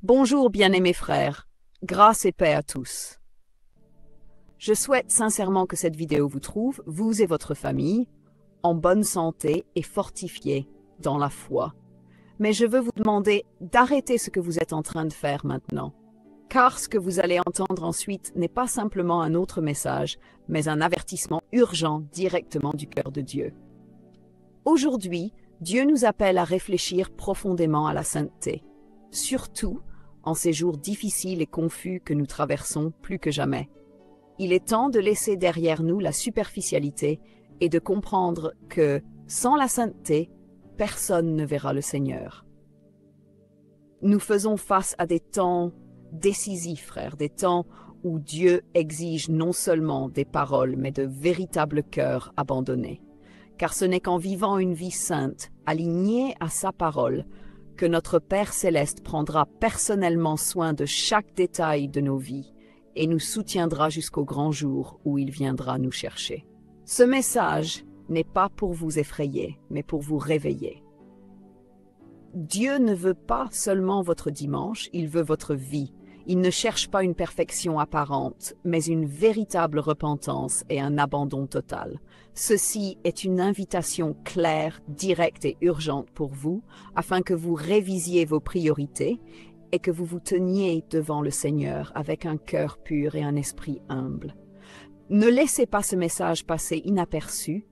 Bonjour bien-aimés frères, grâce et paix à tous. Je souhaite sincèrement que cette vidéo vous trouve, vous et votre famille, en bonne santé et fortifiés dans la foi. Mais je veux vous demander d'arrêter ce que vous êtes en train de faire maintenant. Car ce que vous allez entendre ensuite n'est pas simplement un autre message, mais un avertissement urgent directement du cœur de Dieu. Aujourd'hui, Dieu nous appelle à réfléchir profondément à la sainteté, surtout en ces jours difficiles et confus que nous traversons plus que jamais. Il est temps de laisser derrière nous la superficialité et de comprendre que, sans la sainteté, personne ne verra le Seigneur. Nous faisons face à des temps décisifs, frères, des temps où Dieu exige non seulement des paroles, mais de véritables cœurs abandonnés. Car ce n'est qu'en vivant une vie sainte, alignée à sa parole, que notre Père céleste prendra personnellement soin de chaque détail de nos vies et nous soutiendra jusqu'au grand jour où il viendra nous chercher. Ce message n'est pas pour vous effrayer, mais pour vous réveiller. Dieu ne veut pas seulement votre dimanche, il veut votre vie. Il ne cherche pas une perfection apparente, mais une véritable repentance et un abandon total. Ceci est une invitation claire, directe et urgente pour vous, afin que vous révisiez vos priorités et que vous vous teniez devant le Seigneur avec un cœur pur et un esprit humble. Ne laissez pas ce message passer inaperçu,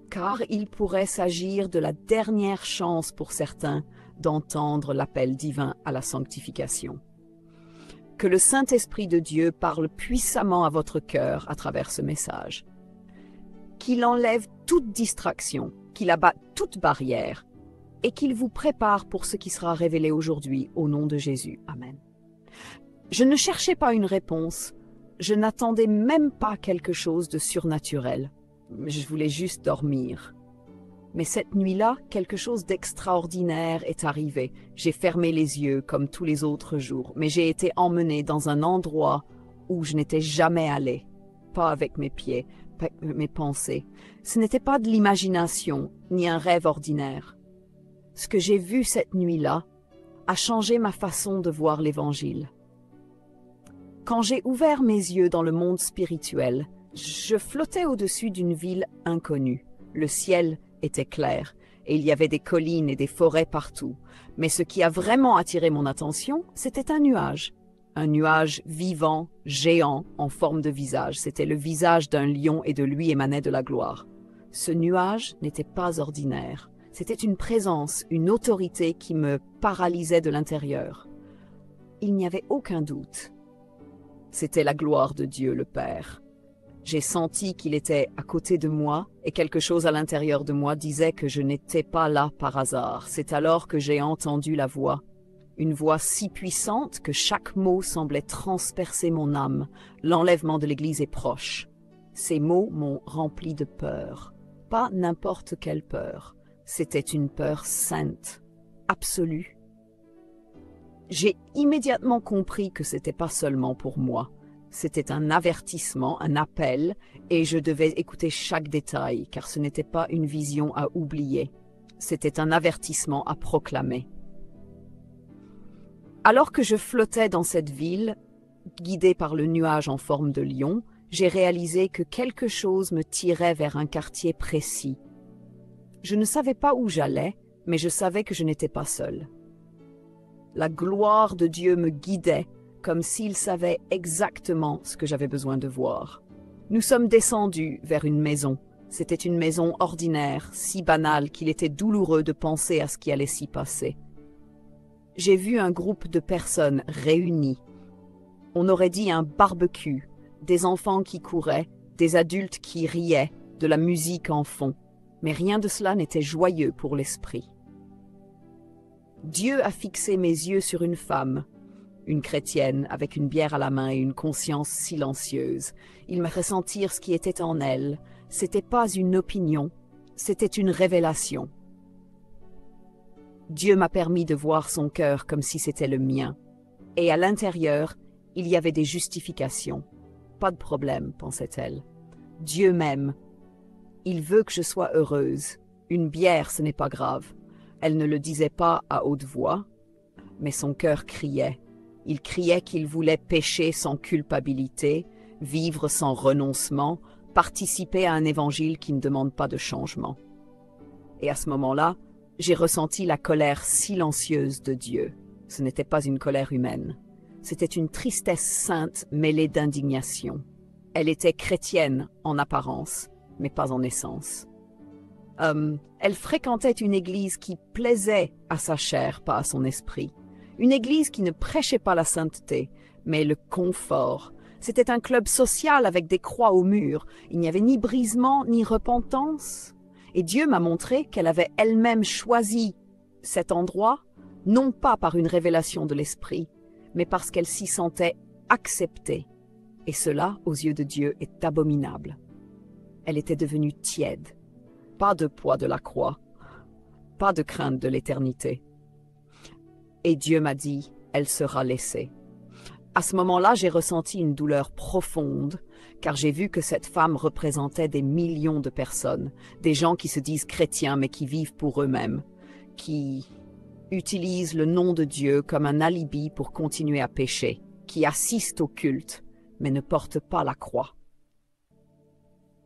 car il pourrait s'agir de la dernière chance pour certains d'entendre l'appel divin à la sanctification. Que le Saint-Esprit de Dieu parle puissamment à votre cœur à travers ce message. Qu'il enlève toute distraction, qu'il abatte toute barrière et qu'il vous prépare pour ce qui sera révélé aujourd'hui au nom de Jésus. Amen. Je ne cherchais pas une réponse, je n'attendais même pas quelque chose de surnaturel. Je voulais juste dormir. Mais cette nuit-là, quelque chose d'extraordinaire est arrivé. J'ai fermé les yeux comme tous les autres jours, mais j'ai été emmenée dans un endroit où je n'étais jamais allée. Pas avec mes pieds, pas avec mes pensées. Ce n'était pas de l'imagination, ni un rêve ordinaire. Ce que j'ai vu cette nuit-là a changé ma façon de voir l'Évangile. Quand j'ai ouvert mes yeux dans le monde spirituel, je flottais au-dessus d'une ville inconnue. Le ciel était clair, et il y avait des collines et des forêts partout. Mais ce qui a vraiment attiré mon attention, c'était un nuage. Un nuage vivant, géant, en forme de visage. C'était le visage d'un lion et de lui émanait de la gloire. Ce nuage n'était pas ordinaire. C'était une présence, une autorité qui me paralysait de l'intérieur. Il n'y avait aucun doute. C'était la gloire de Dieu le Père. J'ai senti qu'il était à côté de moi et quelque chose à l'intérieur de moi disait que je n'étais pas là par hasard. C'est alors que j'ai entendu la voix. Une voix si puissante que chaque mot semblait transpercer mon âme. L'enlèvement de l'Église est proche. Ces mots m'ont rempli de peur. Pas n'importe quelle peur. C'était une peur sainte, absolue. J'ai immédiatement compris que c'était pas seulement pour moi. C'était un avertissement, un appel, et je devais écouter chaque détail, car ce n'était pas une vision à oublier. C'était un avertissement à proclamer. Alors que je flottais dans cette ville, guidée par le nuage en forme de lion, j'ai réalisé que quelque chose me tirait vers un quartier précis. Je ne savais pas où j'allais, mais je savais que je n'étais pas seule. La gloire de Dieu me guidait, comme s'il savait exactement ce que j'avais besoin de voir. Nous sommes descendus vers une maison. C'était une maison ordinaire, si banale qu'il était douloureux de penser à ce qui allait s'y passer. J'ai vu un groupe de personnes réunies. On aurait dit un barbecue, des enfants qui couraient, des adultes qui riaient, de la musique en fond. Mais rien de cela n'était joyeux pour l'esprit. Dieu a fixé mes yeux sur une femme, une chrétienne avec une bière à la main et une conscience silencieuse. Il m'a fait sentir ce qui était en elle. C'était pas une opinion, c'était une révélation. Dieu m'a permis de voir son cœur comme si c'était le mien. Et à l'intérieur, il y avait des justifications. Pas de problème, pensait-elle. Dieu m'aime. Il veut que je sois heureuse. Une bière, ce n'est pas grave. Elle ne le disait pas à haute voix, mais son cœur criait. Il criait qu'il voulait pécher sans culpabilité, vivre sans renoncement, participer à un évangile qui ne demande pas de changement. Et à ce moment-là, j'ai ressenti la colère silencieuse de Dieu. Ce n'était pas une colère humaine. C'était une tristesse sainte mêlée d'indignation. Elle était chrétienne en apparence, mais pas en essence. Elle fréquentait une église qui plaisait à sa chair, pas à son esprit. Une église qui ne prêchait pas la sainteté, mais le confort. C'était un club social avec des croix au mur. Il n'y avait ni brisement, ni repentance. Et Dieu m'a montré qu'elle avait elle-même choisi cet endroit, non pas par une révélation de l'esprit, mais parce qu'elle s'y sentait acceptée. Et cela, aux yeux de Dieu, est abominable. Elle était devenue tiède. Pas de poids de la croix, pas de crainte de l'éternité. Et Dieu m'a dit, elle sera laissée. À ce moment-là, j'ai ressenti une douleur profonde, car j'ai vu que cette femme représentait des millions de personnes, des gens qui se disent chrétiens mais qui vivent pour eux-mêmes, qui utilisent le nom de Dieu comme un alibi pour continuer à pécher, qui assistent au culte mais ne portent pas la croix,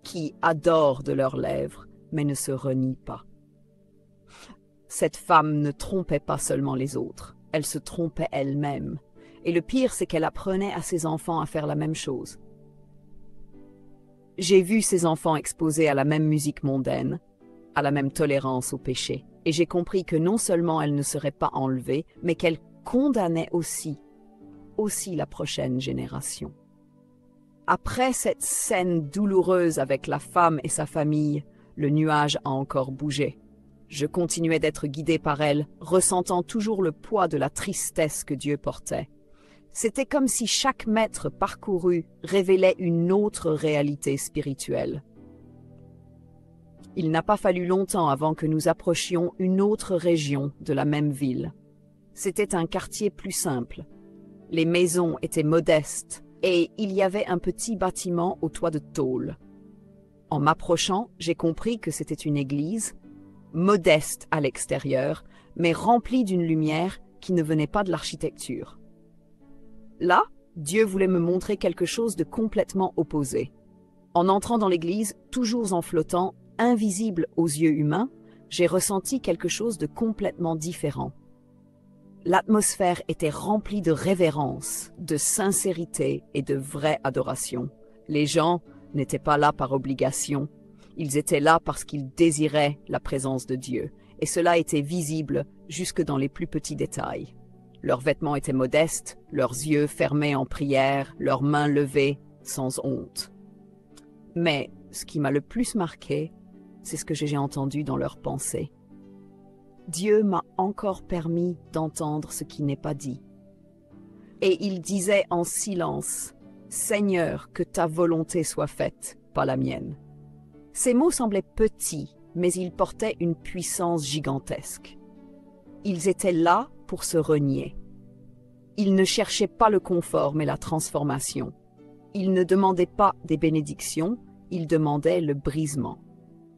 qui adorent de leurs lèvres mais ne se renient pas. Cette femme ne trompait pas seulement les autres, elle se trompait elle-même. Et le pire, c'est qu'elle apprenait à ses enfants à faire la même chose. J'ai vu ces enfants exposés à la même musique mondaine, à la même tolérance au péché, et j'ai compris que non seulement elle ne serait pas enlevée, mais qu'elle condamnait aussi la prochaine génération. Après cette scène douloureuse avec la femme et sa famille, le nuage a encore bougé. Je continuais d'être guidé par elle, ressentant toujours le poids de la tristesse que Dieu portait. C'était comme si chaque mètre parcouru révélait une autre réalité spirituelle. Il n'a pas fallu longtemps avant que nous approchions une autre région de la même ville. C'était un quartier plus simple. Les maisons étaient modestes et il y avait un petit bâtiment au toit de tôle. En m'approchant, j'ai compris que c'était une église, modeste à l'extérieur, mais remplie d'une lumière qui ne venait pas de l'architecture. Là, Dieu voulait me montrer quelque chose de complètement opposé. En entrant dans l'église, toujours en flottant, invisible aux yeux humains, j'ai ressenti quelque chose de complètement différent. L'atmosphère était remplie de révérence, de sincérité et de vraie adoration. Les gens n'étaient pas là par obligation, ils étaient là parce qu'ils désiraient la présence de Dieu, et cela était visible jusque dans les plus petits détails. Leurs vêtements étaient modestes, leurs yeux fermés en prière, leurs mains levées, sans honte. Mais ce qui m'a le plus marqué, c'est ce que j'ai entendu dans leurs pensées. Dieu m'a encore permis d'entendre ce qui n'est pas dit. Et il disait en silence, « Seigneur, que ta volonté soit faite, pas la mienne. » Ces mots semblaient petits, mais ils portaient une puissance gigantesque. Ils étaient là pour se renier. Ils ne cherchaient pas le confort, mais la transformation. Ils ne demandaient pas des bénédictions, ils demandaient le brisement.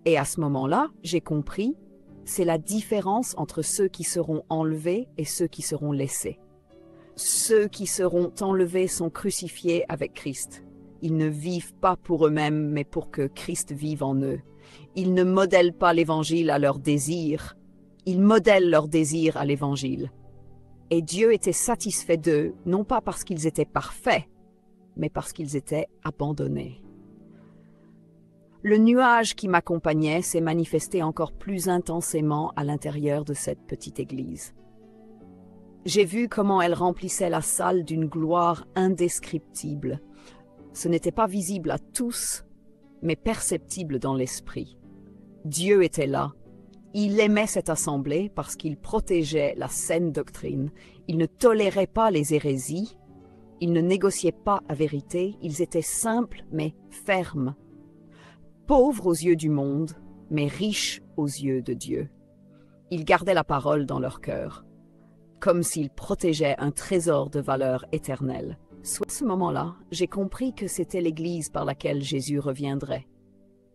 Et à ce moment-là, j'ai compris, c'est la différence entre ceux qui seront enlevés et ceux qui seront laissés. Ceux qui seront enlevés sont crucifiés avec Christ. Ils ne vivent pas pour eux-mêmes, mais pour que Christ vive en eux. Ils ne modèlent pas l'Évangile à leurs désirs. Ils modèlent leurs désirs à l'Évangile. Et Dieu était satisfait d'eux, non pas parce qu'ils étaient parfaits, mais parce qu'ils étaient abandonnés. Le nuage qui m'accompagnait s'est manifesté encore plus intensément à l'intérieur de cette petite église. J'ai vu comment elle remplissait la salle d'une gloire indescriptible. Ce n'était pas visible à tous, mais perceptible dans l'esprit. Dieu était là. Il aimait cette assemblée parce qu'il protégeait la saine doctrine. Il ne tolérait pas les hérésies. Il ne négociait pas la vérité. Ils étaient simples mais fermes. Pauvres aux yeux du monde, mais riches aux yeux de Dieu. Ils gardaient la parole dans leur cœur, comme s'ils protégeaient un trésor de valeur éternelle. À ce moment-là, j'ai compris que c'était l'Église par laquelle Jésus reviendrait.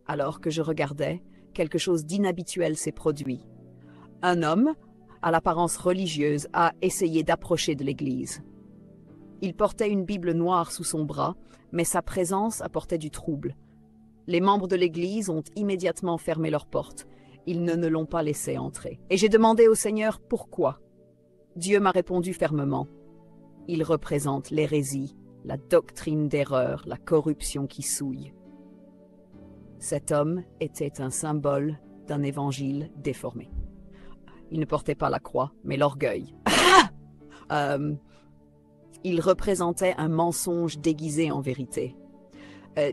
Alors que je regardais, quelque chose d'inhabituel s'est produit. Un homme, à l'apparence religieuse, a essayé d'approcher de l'église. Il portait une Bible noire sous son bras, mais sa présence apportait du trouble. Les membres de l'église ont immédiatement fermé leurs portes. Ils ne l'ont pas laissé entrer. Et j'ai demandé au Seigneur pourquoi. Dieu m'a répondu fermement. Il représente l'hérésie, la doctrine d'erreur, la corruption qui souille. Cet homme était un symbole d'un évangile déformé. Il ne portait pas la croix, mais l'orgueil. Il représentait un mensonge déguisé en vérité.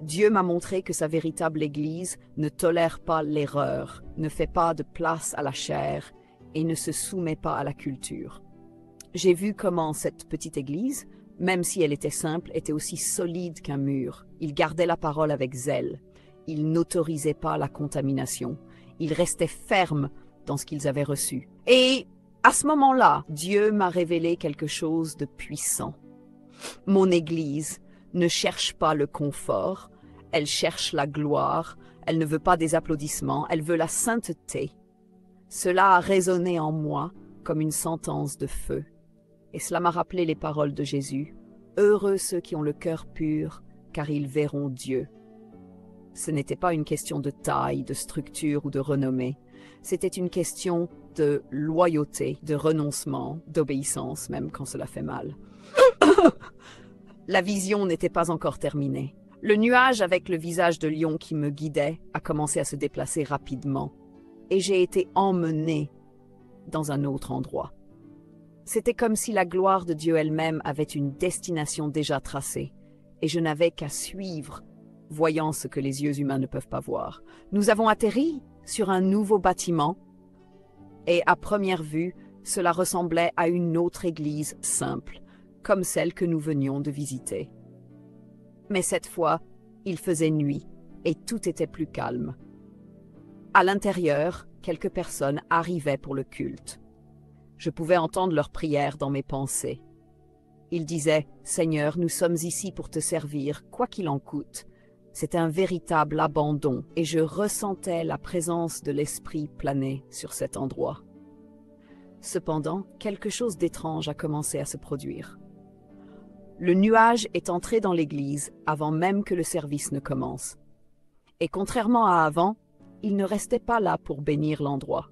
Dieu m'a montré que sa véritable Église ne tolère pas l'erreur, ne fait pas de place à la chair et ne se soumet pas à la culture. J'ai vu comment cette petite Église, même si elle était simple, était aussi solide qu'un mur. Il gardait la parole avec zèle. Il n'autorisait pas la contamination. Il restait ferme dans ce qu'ils avaient reçu. Et à ce moment-là, Dieu m'a révélé quelque chose de puissant. Mon Église ne cherche pas le confort, elle cherche la gloire, elle ne veut pas des applaudissements, elle veut la sainteté. Cela a résonné en moi comme une sentence de feu. Et cela m'a rappelé les paroles de Jésus. Heureux ceux qui ont le cœur pur, car ils verront Dieu. Ce n'était pas une question de taille, de structure ou de renommée. C'était une question de loyauté, de renoncement, d'obéissance, même quand cela fait mal. La vision n'était pas encore terminée. Le nuage avec le visage de lion qui me guidait a commencé à se déplacer rapidement. Et j'ai été emmenée dans un autre endroit. C'était comme si la gloire de Dieu elle-même avait une destination déjà tracée, et je n'avais qu'à suivre, voyant ce que les yeux humains ne peuvent pas voir. Nous avons atterri sur un nouveau bâtiment, et à première vue, cela ressemblait à une autre église simple, comme celle que nous venions de visiter. Mais cette fois, il faisait nuit, et tout était plus calme. À l'intérieur, quelques personnes arrivaient pour le culte. Je pouvais entendre leurs prières dans mes pensées. Ils disaient « Seigneur, nous sommes ici pour te servir, quoi qu'il en coûte ». C'est un véritable abandon et je ressentais la présence de l'Esprit planer sur cet endroit. Cependant, quelque chose d'étrange a commencé à se produire. Le nuage est entré dans l'église avant même que le service ne commence. Et contrairement à avant, il ne restait pas là pour bénir l'endroit.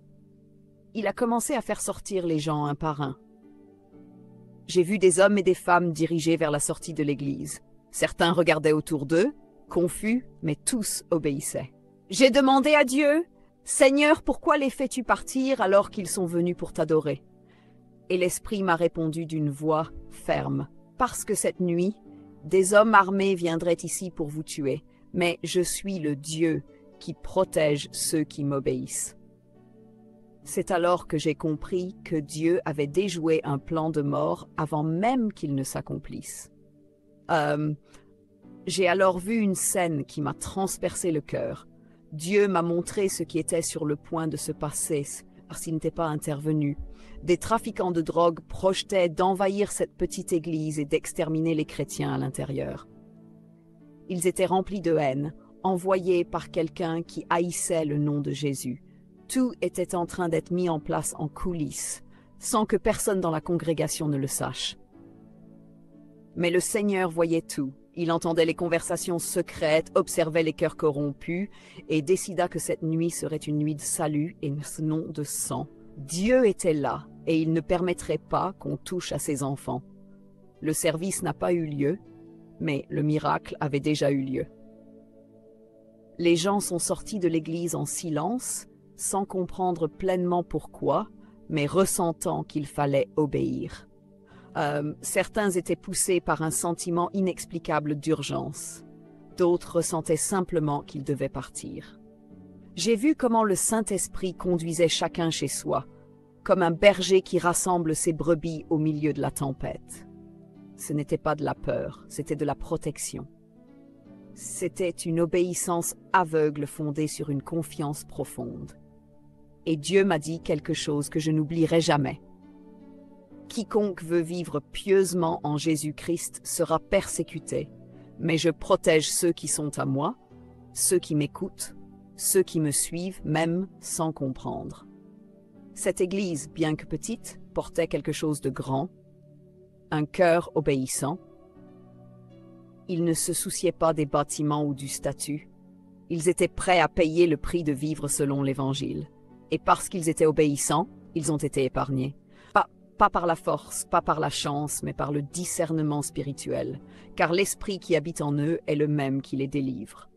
Il a commencé à faire sortir les gens un par un. J'ai vu des hommes et des femmes dirigés vers la sortie de l'église. Certains regardaient autour d'eux, confus, mais tous obéissaient. J'ai demandé à Dieu, « Seigneur, pourquoi les fais-tu partir alors qu'ils sont venus pour t'adorer ?» Et l'Esprit m'a répondu d'une voix ferme, « Parce que cette nuit, des hommes armés viendraient ici pour vous tuer, mais je suis le Dieu qui protège ceux qui m'obéissent. » C'est alors que j'ai compris que Dieu avait déjoué un plan de mort avant même qu'il ne s'accomplisse. J'ai alors vu une scène qui m'a transpercé le cœur. Dieu m'a montré ce qui était sur le point de se passer, parce qu'il n'était pas intervenu. Des trafiquants de drogue projetaient d'envahir cette petite église et d'exterminer les chrétiens à l'intérieur. Ils étaient remplis de haine, envoyés par quelqu'un qui haïssait le nom de Jésus. Tout était en train d'être mis en place en coulisses, sans que personne dans la congrégation ne le sache. Mais le Seigneur voyait tout. Il entendait les conversations secrètes, observait les cœurs corrompus et décida que cette nuit serait une nuit de salut et non de sang. Dieu était là et il ne permettrait pas qu'on touche à ses enfants. Le service n'a pas eu lieu, mais le miracle avait déjà eu lieu. Les gens sont sortis de l'église en silence, sans comprendre pleinement pourquoi, mais ressentant qu'il fallait obéir. Certains étaient poussés par un sentiment inexplicable d'urgence. D'autres ressentaient simplement qu'ils devaient partir. J'ai vu comment le Saint-Esprit conduisait chacun chez soi, comme un berger qui rassemble ses brebis au milieu de la tempête. Ce n'était pas de la peur, c'était de la protection. C'était une obéissance aveugle fondée sur une confiance profonde. Et Dieu m'a dit quelque chose que je n'oublierai jamais. Quiconque veut vivre pieusement en Jésus-Christ sera persécuté, mais je protège ceux qui sont à moi, ceux qui m'écoutent, ceux qui me suivent même sans comprendre. Cette église, bien que petite, portait quelque chose de grand, un cœur obéissant. Ils ne se souciaient pas des bâtiments ou du statut. Ils étaient prêts à payer le prix de vivre selon l'Évangile. Et parce qu'ils étaient obéissants, ils ont été épargnés. Pas par la force, pas par la chance, mais par le discernement spirituel, car l'Esprit qui habite en eux est le même qui les délivre.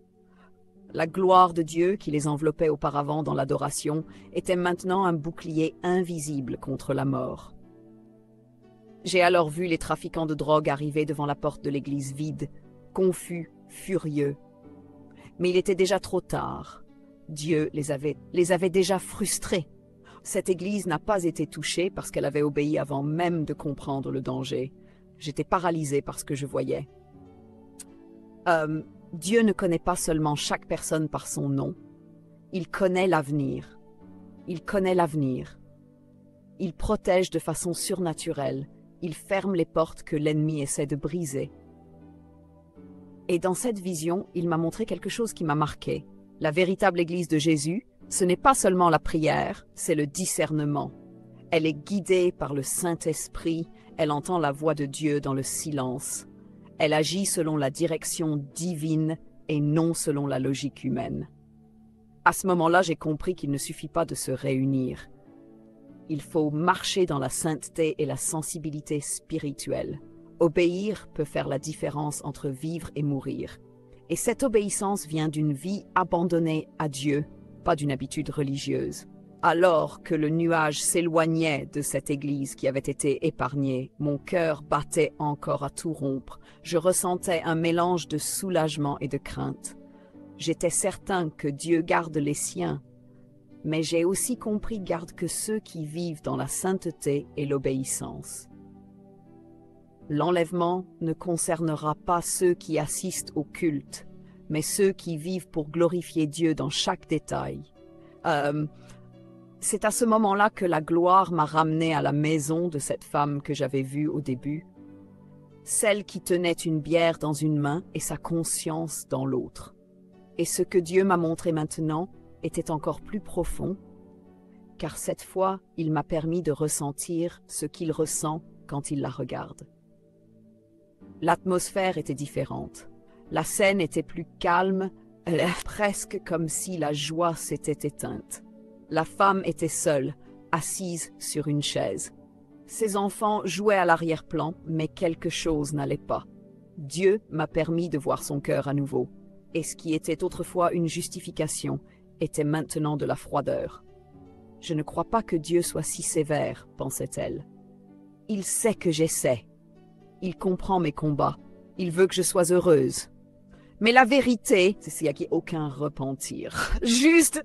La gloire de Dieu qui les enveloppait auparavant dans l'adoration était maintenant un bouclier invisible contre la mort. J'ai alors vu les trafiquants de drogue arriver devant la porte de l'église vide, confus, furieux. Mais il était déjà trop tard. Dieu les avait déjà frustrés. Cette église n'a pas été touchée parce qu'elle avait obéi avant même de comprendre le danger. J'étais paralysée par ce que je voyais. Dieu ne connaît pas seulement chaque personne par son nom. Il connaît l'avenir. Il connaît l'avenir. Il protège de façon surnaturelle. Il ferme les portes que l'ennemi essaie de briser. Et dans cette vision, il m'a montré quelque chose qui m'a marqué. La véritable Église de Jésus, ce n'est pas seulement la prière, c'est le discernement. Elle est guidée par le Saint-Esprit, elle entend la voix de Dieu dans le silence. Elle agit selon la direction divine et non selon la logique humaine. À ce moment-là, j'ai compris qu'il ne suffit pas de se réunir. Il faut marcher dans la sainteté et la sensibilité spirituelle. Obéir peut faire la différence entre vivre et mourir. Et cette obéissance vient d'une vie abandonnée à Dieu, pas d'une habitude religieuse. Alors que le nuage s'éloignait de cette église qui avait été épargnée, mon cœur battait encore à tout rompre. Je ressentais un mélange de soulagement et de crainte. J'étais certain que Dieu garde les siens, mais j'ai aussi compris garde que ceux qui vivent dans la sainteté et l'obéissance. L'enlèvement ne concernera pas ceux qui assistent au culte, mais ceux qui vivent pour glorifier Dieu dans chaque détail. C'est à ce moment-là que la gloire m'a ramené à la maison de cette femme que j'avais vue au début, celle qui tenait une bière dans une main et sa conscience dans l'autre. Et ce que Dieu m'a montré maintenant était encore plus profond, car cette fois, il m'a permis de ressentir ce qu'il ressent quand il la regarde. L'atmosphère était différente. La scène était plus calme, presque comme si la joie s'était éteinte. La femme était seule, assise sur une chaise. Ses enfants jouaient à l'arrière-plan, mais quelque chose n'allait pas. Dieu m'a permis de voir son cœur à nouveau, et ce qui était autrefois une justification était maintenant de la froideur. Je ne crois pas que Dieu soit si sévère, pensait-elle. Il sait que j'essaie. Il comprend mes combats. Il veut que je sois heureuse. Mais la vérité, c'est qu'il n'y a aucun repentir. Juste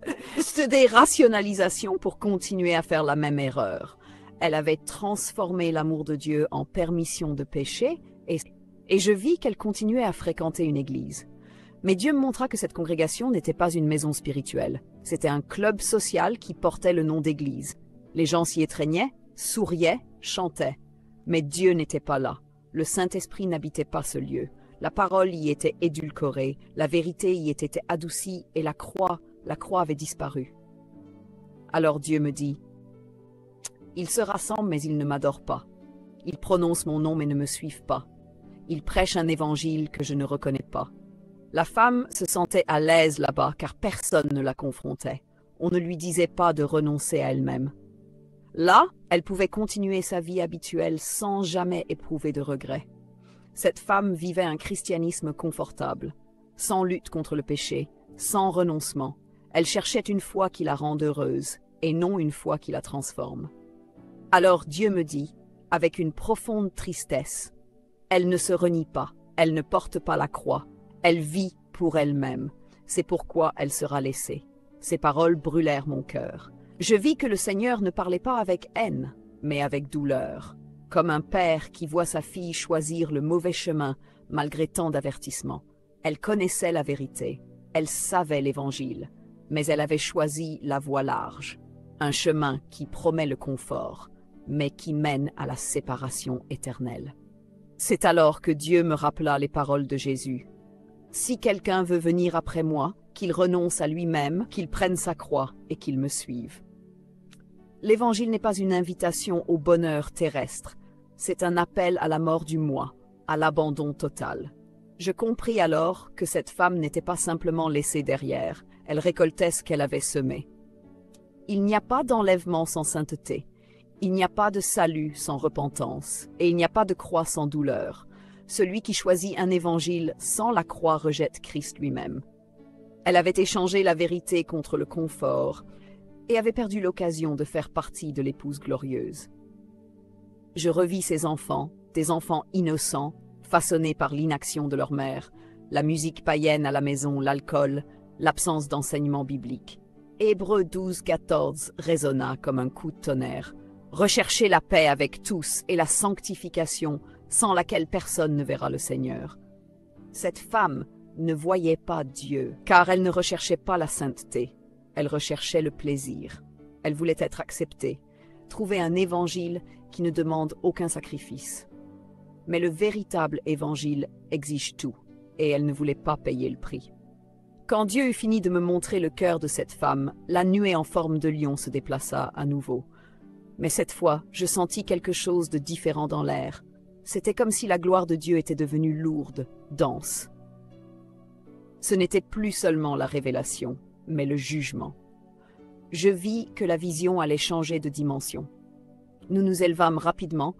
des rationalisations pour continuer à faire la même erreur. Elle avait transformé l'amour de Dieu en permission de pécher et je vis qu'elle continuait à fréquenter une église. Mais Dieu me montra que cette congrégation n'était pas une maison spirituelle. C'était un club social qui portait le nom d'église. Les gens s'y étreignaient, souriaient, chantaient. Mais Dieu n'était pas là. Le Saint-Esprit n'habitait pas ce lieu. La parole y était édulcorée, la vérité y était adoucie et la croix avait disparu. Alors Dieu me dit, « Ils se rassemblent mais ils ne m'adorent pas. Ils prononcent mon nom mais ne me suivent pas. Ils prêchent un évangile que je ne reconnais pas. » La femme se sentait à l'aise là-bas car personne ne la confrontait. On ne lui disait pas de renoncer à elle-même. Là, elle pouvait continuer sa vie habituelle sans jamais éprouver de regrets. Cette femme vivait un christianisme confortable, sans lutte contre le péché, sans renoncement. Elle cherchait une foi qui la rende heureuse, et non une foi qui la transforme. Alors Dieu me dit, avec une profonde tristesse, « Elle ne se renie pas, elle ne porte pas la croix, elle vit pour elle-même. C'est pourquoi elle sera laissée. » Ces paroles brûlèrent mon cœur. Je vis que le Seigneur ne parlait pas avec haine, mais avec douleur, comme un père qui voit sa fille choisir le mauvais chemin malgré tant d'avertissements. Elle connaissait la vérité, elle savait l'Évangile, mais elle avait choisi la voie large, un chemin qui promet le confort, mais qui mène à la séparation éternelle. C'est alors que Dieu me rappela les paroles de Jésus. « Si quelqu'un veut venir après moi, qu'il renonce à lui-même, qu'il prenne sa croix et qu'il me suive. » L'Évangile n'est pas une invitation au bonheur terrestre, c'est un appel à la mort du moi, à l'abandon total. Je compris alors que cette femme n'était pas simplement laissée derrière, elle récoltait ce qu'elle avait semé. Il n'y a pas d'enlèvement sans sainteté, il n'y a pas de salut sans repentance, et il n'y a pas de croix sans douleur. Celui qui choisit un évangile sans la croix rejette Christ lui-même. Elle avait échangé la vérité contre le confort et avait perdu l'occasion de faire partie de l'épouse glorieuse. Je revis ces enfants, des enfants innocents, façonnés par l'inaction de leur mère, la musique païenne à la maison, l'alcool, l'absence d'enseignement biblique. Hébreux 12-14 résonna comme un coup de tonnerre. Recherchez la paix avec tous et la sanctification sans laquelle personne ne verra le Seigneur. Cette femme ne voyait pas Dieu, car elle ne recherchait pas la sainteté. Elle recherchait le plaisir. Elle voulait être acceptée, trouver un évangile qui ne demande aucun sacrifice. Mais le véritable évangile exige tout, et elle ne voulait pas payer le prix. Quand Dieu eut fini de me montrer le cœur de cette femme, la nuée en forme de lion se déplaça à nouveau. Mais cette fois, je sentis quelque chose de différent dans l'air. C'était comme si la gloire de Dieu était devenue lourde, dense. Ce n'était plus seulement la révélation, mais le jugement. Je vis que la vision allait changer de dimension. Nous nous élevâmes rapidement,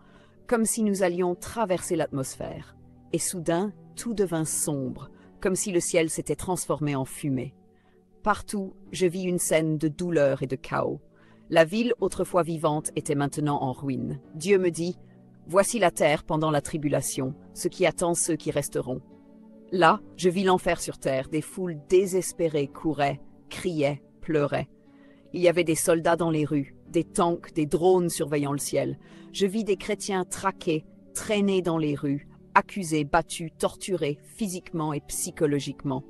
comme si nous allions traverser l'atmosphère. Et soudain, tout devint sombre, comme si le ciel s'était transformé en fumée. Partout, je vis une scène de douleur et de chaos. La ville autrefois vivante était maintenant en ruine. Dieu me dit, « Voici la terre pendant la tribulation, ce qui attend ceux qui resteront. » Là, je vis l'enfer sur terre, des foules désespérées couraient, criaient, pleuraient. Il y avait des soldats dans les rues, des tanks, des drones surveillant le ciel. Je vis des chrétiens traqués, traînés dans les rues, accusés, battus, torturés, physiquement et psychologiquement.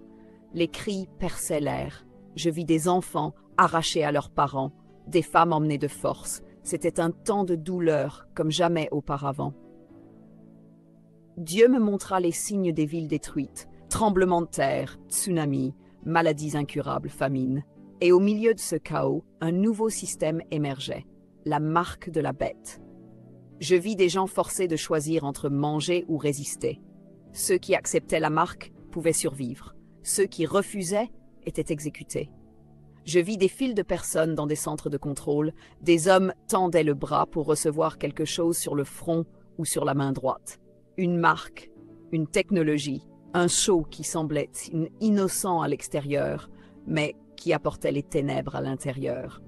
Les cris perçaient l'air. Je vis des enfants arrachés à leurs parents, des femmes emmenées de force. C'était un temps de douleur comme jamais auparavant. Dieu me montra les signes des villes détruites, tremblements de terre, tsunamis, maladies incurables, famine. Et au milieu de ce chaos, un nouveau système émergeait, la marque de la bête. Je vis des gens forcés de choisir entre manger ou résister. Ceux qui acceptaient la marque pouvaient survivre. Ceux qui refusaient étaient exécutés. Je vis des files de personnes dans des centres de contrôle. Des hommes tendaient le bras pour recevoir quelque chose sur le front ou sur la main droite. Une marque, une technologie, un show qui semblait innocent à l'extérieur, mais qui apportait les ténèbres à l'intérieur.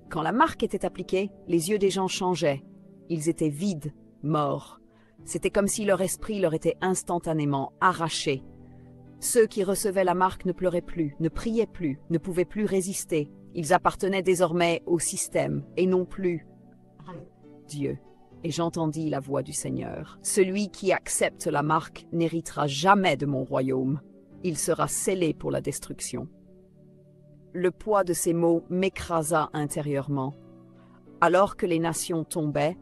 Quand la marque était appliquée, les yeux des gens changeaient. Ils étaient vides, morts. C'était comme si leur esprit leur était instantanément arraché. Ceux qui recevaient la marque ne pleuraient plus, ne priaient plus, ne pouvaient plus résister. Ils appartenaient désormais au système et non plus Dieu. Et j'entendis la voix du Seigneur. Celui qui accepte la marque n'héritera jamais de mon royaume. Il sera scellé pour la destruction. Le poids de ces mots m'écrasa intérieurement. Alors que les nations tombaient,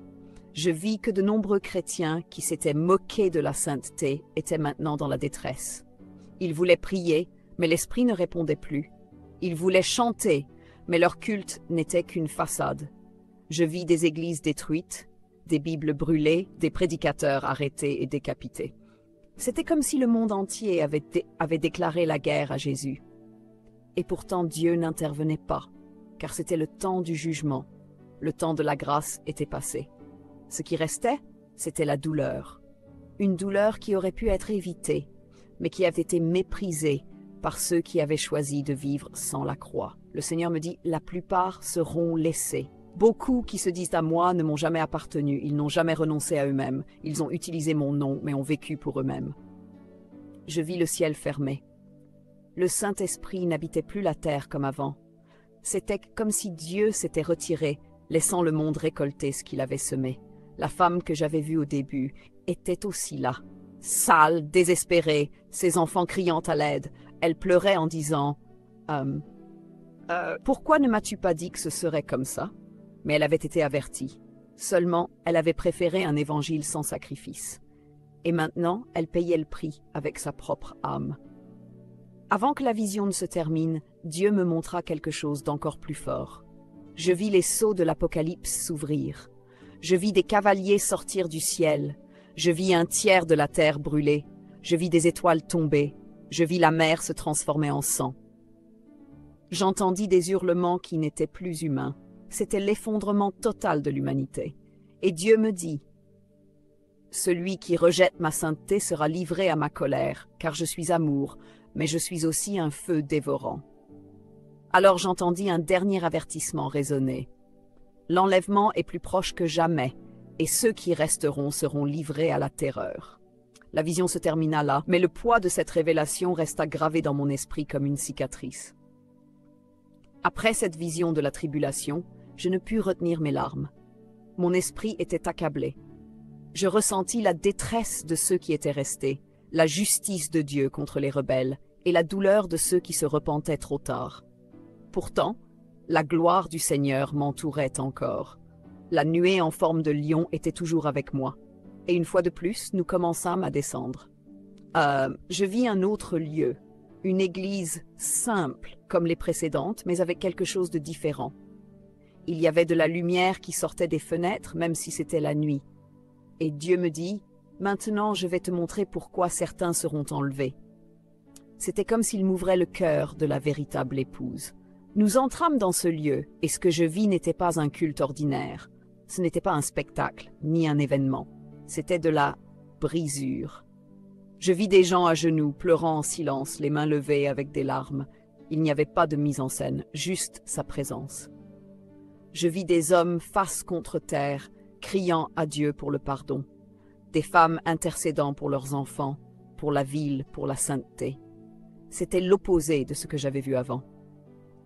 je vis que de nombreux chrétiens qui s'étaient moqués de la sainteté étaient maintenant dans la détresse. Ils voulaient prier, mais l'esprit ne répondait plus. Ils voulaient chanter, mais leur culte n'était qu'une façade. Je vis des églises détruites, des Bibles brûlées, des prédicateurs arrêtés et décapités. C'était comme si le monde entier avait déclaré la guerre à Jésus. Et pourtant Dieu n'intervenait pas, car c'était le temps du jugement. Le temps de la grâce était passé. Ce qui restait, c'était la douleur. Une douleur qui aurait pu être évitée, mais qui avait été méprisée par ceux qui avaient choisi de vivre sans la croix. Le Seigneur me dit, la plupart seront laissés. Beaucoup qui se disent à moi ne m'ont jamais appartenu, ils n'ont jamais renoncé à eux-mêmes, ils ont utilisé mon nom, mais ont vécu pour eux-mêmes. Je vis le ciel fermé. Le Saint-Esprit n'habitait plus la terre comme avant. C'était comme si Dieu s'était retiré, laissant le monde récolter ce qu'il avait semé. La femme que j'avais vue au début était aussi là, sale, désespérée, ses enfants criant à l'aide. Elle pleurait en disant « Pourquoi ne m'as-tu pas dit que ce serait comme ça ?» Mais elle avait été avertie. Seulement, elle avait préféré un évangile sans sacrifice. Et maintenant, elle payait le prix avec sa propre âme. Avant que la vision ne se termine, Dieu me montra quelque chose d'encore plus fort. Je vis les sceaux de l'Apocalypse s'ouvrir. Je vis des cavaliers sortir du ciel. Je vis un tiers de la terre brûler. Je vis des étoiles tomber. Je vis la mer se transformer en sang. J'entendis des hurlements qui n'étaient plus humains. C'était l'effondrement total de l'humanité. Et Dieu me dit, « Celui qui rejette ma sainteté sera livré à ma colère, car je suis amour, mais je suis aussi un feu dévorant. » Alors j'entendis un dernier avertissement résonner. L'enlèvement est plus proche que jamais, et ceux qui resteront seront livrés à la terreur. La vision se termina là, mais le poids de cette révélation resta gravé dans mon esprit comme une cicatrice. Après cette vision de la tribulation, je ne pus retenir mes larmes. Mon esprit était accablé. Je ressentis la détresse de ceux qui étaient restés, la justice de Dieu contre les rebelles et la douleur de ceux qui se repentaient trop tard. Pourtant, la gloire du Seigneur m'entourait encore. La nuée en forme de lion était toujours avec moi. Et une fois de plus, nous commençâmes à descendre. Je vis un autre lieu, une église simple comme les précédentes, mais avec quelque chose de différent. Il y avait de la lumière qui sortait des fenêtres, même si c'était la nuit. Et Dieu me dit, « Maintenant je vais te montrer pourquoi certains seront enlevés. » C'était comme s'il m'ouvrait le cœur de la véritable épouse. Nous entrâmes dans ce lieu, et ce que je vis n'était pas un culte ordinaire. Ce n'était pas un spectacle, ni un événement. C'était de la brisure. Je vis des gens à genoux, pleurant en silence, les mains levées avec des larmes. Il n'y avait pas de mise en scène, juste sa présence. Je vis des hommes face contre terre, criant à Dieu pour le pardon. Des femmes intercédant pour leurs enfants, pour la ville, pour la sainteté. C'était l'opposé de ce que j'avais vu avant.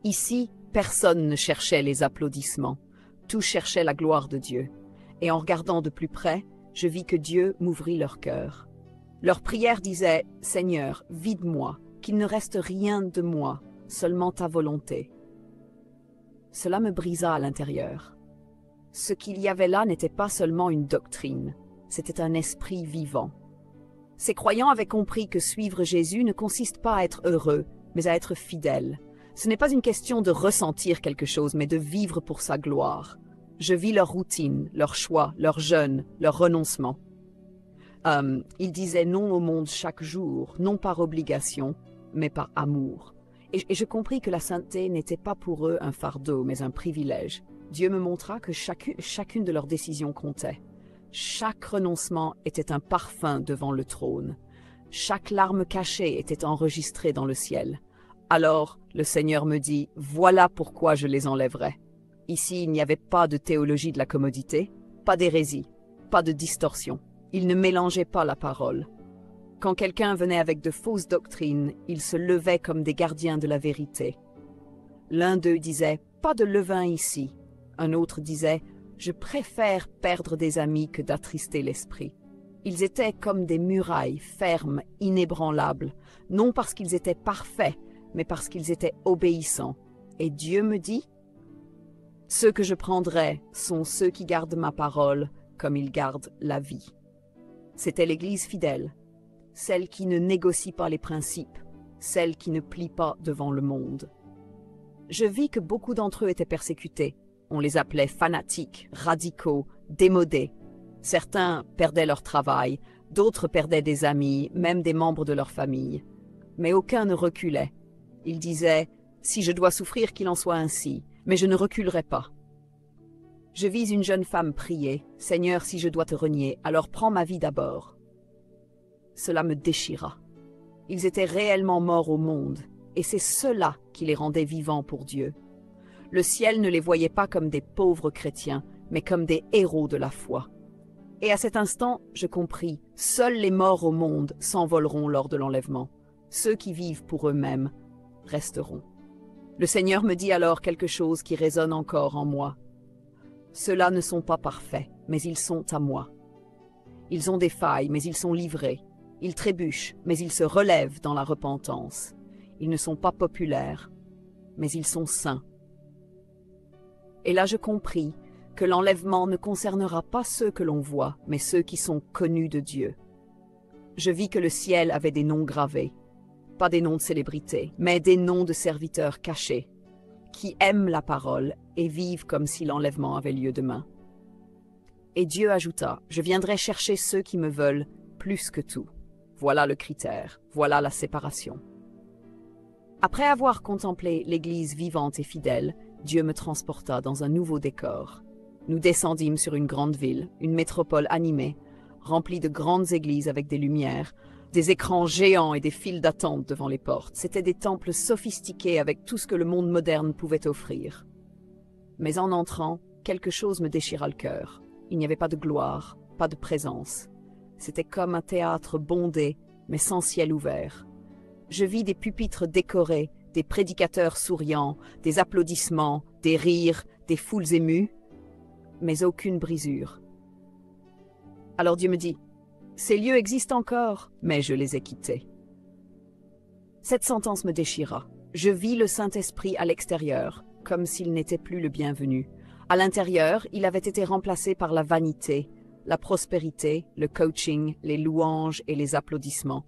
Ici, personne ne cherchait les applaudissements. Tout cherchait la gloire de Dieu. Et en regardant de plus près, je vis que Dieu m'ouvrit leur cœur. Leur prière disait « Seigneur, vide-moi, qu'il ne reste rien de moi, seulement ta volonté. » Cela me brisa à l'intérieur. Ce qu'il y avait là n'était pas seulement une doctrine, c'était un esprit vivant. Ces croyants avaient compris que suivre Jésus ne consiste pas à être heureux, mais à être fidèle. Ce n'est pas une question de ressentir quelque chose, mais de vivre pour sa gloire. Je vis leur routine, leur choix, leur jeûne, leur renoncement. Ils disaient non au monde chaque jour, non par obligation, mais par amour. Et je compris que la sainteté n'était pas pour eux un fardeau, mais un privilège. Dieu me montra que chacune de leurs décisions comptait. Chaque renoncement était un parfum devant le trône. Chaque larme cachée était enregistrée dans le ciel. Alors le Seigneur me dit, « Voilà pourquoi je les enlèverai. » Ici, il n'y avait pas de théologie de la commodité, pas d'hérésie, pas de distorsion. Ils ne mélangeaient pas la parole. Quand quelqu'un venait avec de fausses doctrines, ils se levaient comme des gardiens de la vérité. L'un d'eux disait « Pas de levain ici ». Un autre disait « Je préfère perdre des amis que d'attrister l'esprit ». Ils étaient comme des murailles fermes, inébranlables, non parce qu'ils étaient parfaits, mais parce qu'ils étaient obéissants. Et Dieu me dit « Ceux que je prendrai sont ceux qui gardent ma parole comme ils gardent la vie. » C'était l'Église fidèle, celle qui ne négocie pas les principes, celle qui ne plie pas devant le monde. Je vis que beaucoup d'entre eux étaient persécutés. On les appelait fanatiques, radicaux, démodés. Certains perdaient leur travail, d'autres perdaient des amis, même des membres de leur famille. Mais aucun ne reculait. Ils disaient « Si je dois souffrir, qu'il en soit ainsi, mais je ne reculerai pas. » Je vis une jeune femme prier « Seigneur, si je dois te renier, alors prends ma vie d'abord. » Cela me déchira. Ils étaient réellement morts au monde, et c'est cela qui les rendait vivants pour Dieu. Le ciel ne les voyait pas comme des pauvres chrétiens, mais comme des héros de la foi. Et à cet instant, je compris, seuls les morts au monde s'envoleront lors de l'enlèvement. Ceux qui vivent pour eux-mêmes resteront. Le Seigneur me dit alors quelque chose qui résonne encore en moi. Ceux-là ne sont pas parfaits, mais ils sont à moi. Ils ont des failles, mais ils sont livrés. Ils trébuchent, mais ils se relèvent dans la repentance. Ils ne sont pas populaires, mais ils sont saints. Et là je compris que l'enlèvement ne concernera pas ceux que l'on voit, mais ceux qui sont connus de Dieu. Je vis que le ciel avait des noms gravés, pas des noms de célébrités, mais des noms de serviteurs cachés. qui aiment la parole et vivent comme si l'enlèvement avait lieu demain. Et Dieu ajouta, « Je viendrai chercher ceux qui me veulent plus que tout. » Voilà le critère, voilà la séparation. Après avoir contemplé l'Église vivante et fidèle, Dieu me transporta dans un nouveau décor. Nous descendîmes sur une grande ville, une métropole animée, remplie de grandes églises avec des lumières, des écrans géants et des files d'attente devant les portes. C'étaient des temples sophistiqués avec tout ce que le monde moderne pouvait offrir. Mais en entrant, quelque chose me déchira le cœur. Il n'y avait pas de gloire, pas de présence. C'était comme un théâtre bondé, mais sans ciel ouvert. Je vis des pupitres décorés, des prédicateurs souriants, des applaudissements, des rires, des foules émues, mais aucune brisure. Alors Dieu me dit, « Ces lieux existent encore, mais je les ai quittés. » Cette sentence me déchira. Je vis le Saint-Esprit à l'extérieur, comme s'il n'était plus le bienvenu. À l'intérieur, il avait été remplacé par la vanité, la prospérité, le coaching, les louanges et les applaudissements.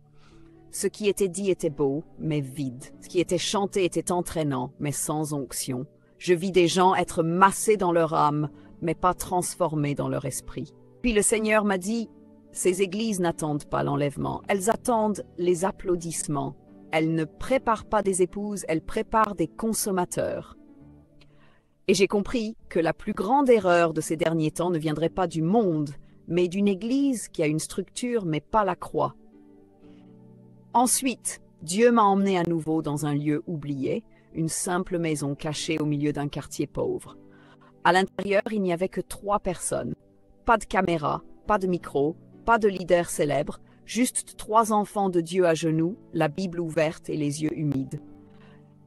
Ce qui était dit était beau, mais vide. Ce qui était chanté était entraînant, mais sans onction. Je vis des gens être massés dans leur âme, mais pas transformés dans leur esprit. Puis le Seigneur m'a dit, « Ces églises n'attendent pas l'enlèvement, elles attendent les applaudissements. Elles ne préparent pas des épouses, elles préparent des consommateurs. » Et j'ai compris que la plus grande erreur de ces derniers temps ne viendrait pas du monde, mais d'une église qui a une structure mais pas la croix. Ensuite, Dieu m'a emmené à nouveau dans un lieu oublié, une simple maison cachée au milieu d'un quartier pauvre. À l'intérieur, il n'y avait que 3 personnes. Pas de caméra, pas de micro, pas de leader célèbre, juste 3 enfants de Dieu à genoux, la Bible ouverte et les yeux humides.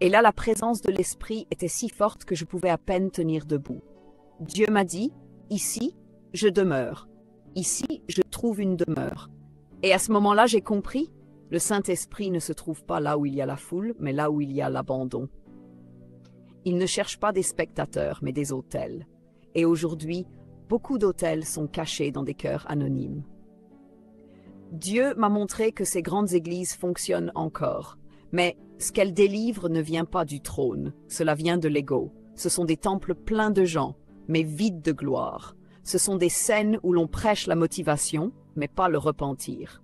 Et là, la présence de l'Esprit était si forte que je pouvais à peine tenir debout. Dieu m'a dit, « Ici, je demeure. Ici, je trouve une demeure. » Et à ce moment-là, j'ai compris, le Saint-Esprit ne se trouve pas là où il y a la foule, mais là où il y a l'abandon. Il ne cherche pas des spectateurs, mais des autels. Et aujourd'hui, beaucoup d'autels sont cachés dans des cœurs anonymes. Dieu m'a montré que ces grandes églises fonctionnent encore. Mais ce qu'elles délivrent ne vient pas du trône, cela vient de l'ego. Ce sont des temples pleins de gens, mais vides de gloire. Ce sont des scènes où l'on prêche la motivation, mais pas le repentir.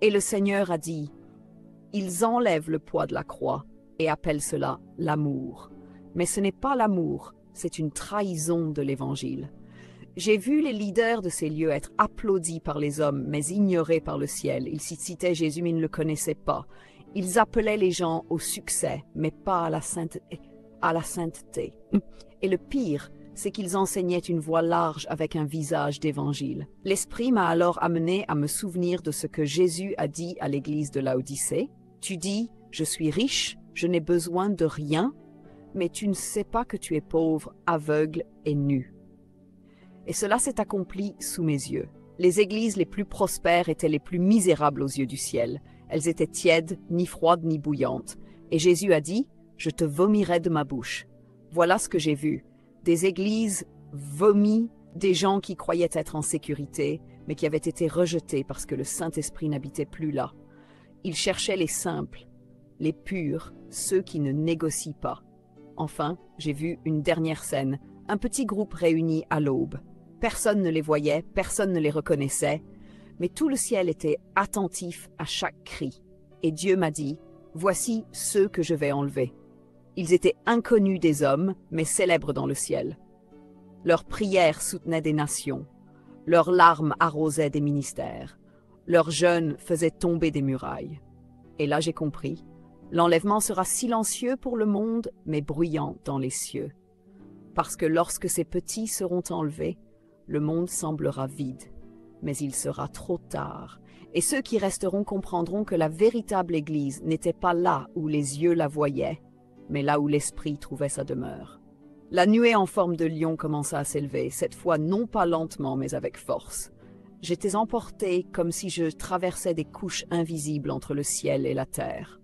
Et le Seigneur a dit, « Ils enlèvent le poids de la croix et appellent cela l'amour. Mais ce n'est pas l'amour, c'est une trahison de l'Évangile. » J'ai vu les leaders de ces lieux être applaudis par les hommes, mais ignorés par le ciel. Ils citaient Jésus, mais ils ne le connaissaient pas. Ils appelaient les gens au succès, mais pas à la sainteté. Et le pire, c'est qu'ils enseignaient une voie large avec un visage d'évangile. L'Esprit m'a alors amené à me souvenir de ce que Jésus a dit à l'église de Laodicée. « Tu dis, je suis riche, je n'ai besoin de rien, mais tu ne sais pas que tu es pauvre, aveugle et nu. » Et cela s'est accompli sous mes yeux. Les églises les plus prospères étaient les plus misérables aux yeux du ciel. Elles étaient tièdes, ni froides, ni bouillantes. Et Jésus a dit, « Je te vomirai de ma bouche. » Voilà ce que j'ai vu. Des églises vomies, des gens qui croyaient être en sécurité, mais qui avaient été rejetés parce que le Saint-Esprit n'habitait plus là. Ils cherchaient les simples, les purs, ceux qui ne négocient pas. Enfin, j'ai vu une dernière scène, un petit groupe réuni à l'aube. Personne ne les voyait, personne ne les reconnaissait, mais tout le ciel était attentif à chaque cri. Et Dieu m'a dit, « Voici ceux que je vais enlever. » Ils étaient inconnus des hommes, mais célèbres dans le ciel. Leurs prières soutenaient des nations, leurs larmes arrosaient des ministères, leurs jeûnes faisaient tomber des murailles. Et là j'ai compris, l'enlèvement sera silencieux pour le monde, mais bruyant dans les cieux. Parce que lorsque ces petits seront enlevés, le monde semblera vide, mais il sera trop tard. Et ceux qui resteront comprendront que la véritable Église n'était pas là où les yeux la voyaient, mais là où l'esprit trouvait sa demeure. La nuée en forme de lion commença à s'élever, cette fois non pas lentement, mais avec force. J'étais emporté comme si je traversais des couches invisibles entre le ciel et la terre.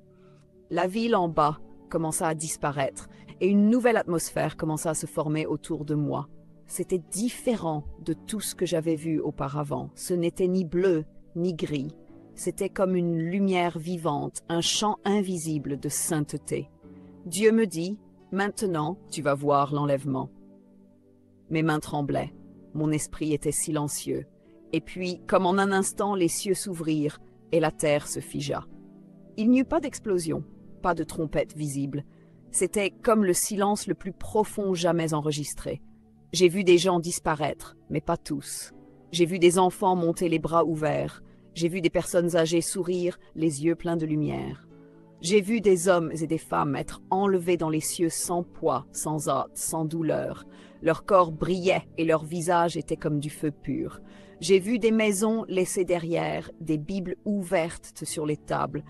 La ville en bas commença à disparaître, et une nouvelle atmosphère commença à se former autour de moi. C'était différent de tout ce que j'avais vu auparavant. Ce n'était ni bleu, ni gris. C'était comme une lumière vivante, un champ invisible de sainteté. Dieu me dit, Maintenant, tu vas voir l'enlèvement. Mes mains tremblaient, mon esprit était silencieux, et puis, comme en un instant, les cieux s'ouvrirent et la terre se figea. Il n'y eut pas d'explosion, pas de trompette visible. C'était comme le silence le plus profond jamais enregistré. J'ai vu des gens disparaître, mais pas tous. J'ai vu des enfants monter les bras ouverts. J'ai vu des personnes âgées sourire, les yeux pleins de lumière. J'ai vu des hommes et des femmes être enlevés dans les cieux sans poids, sans hâte, sans douleur. Leur corps brillait et leur visage était comme du feu pur. J'ai vu des maisons laissées derrière, des bibles ouvertes sur les tables,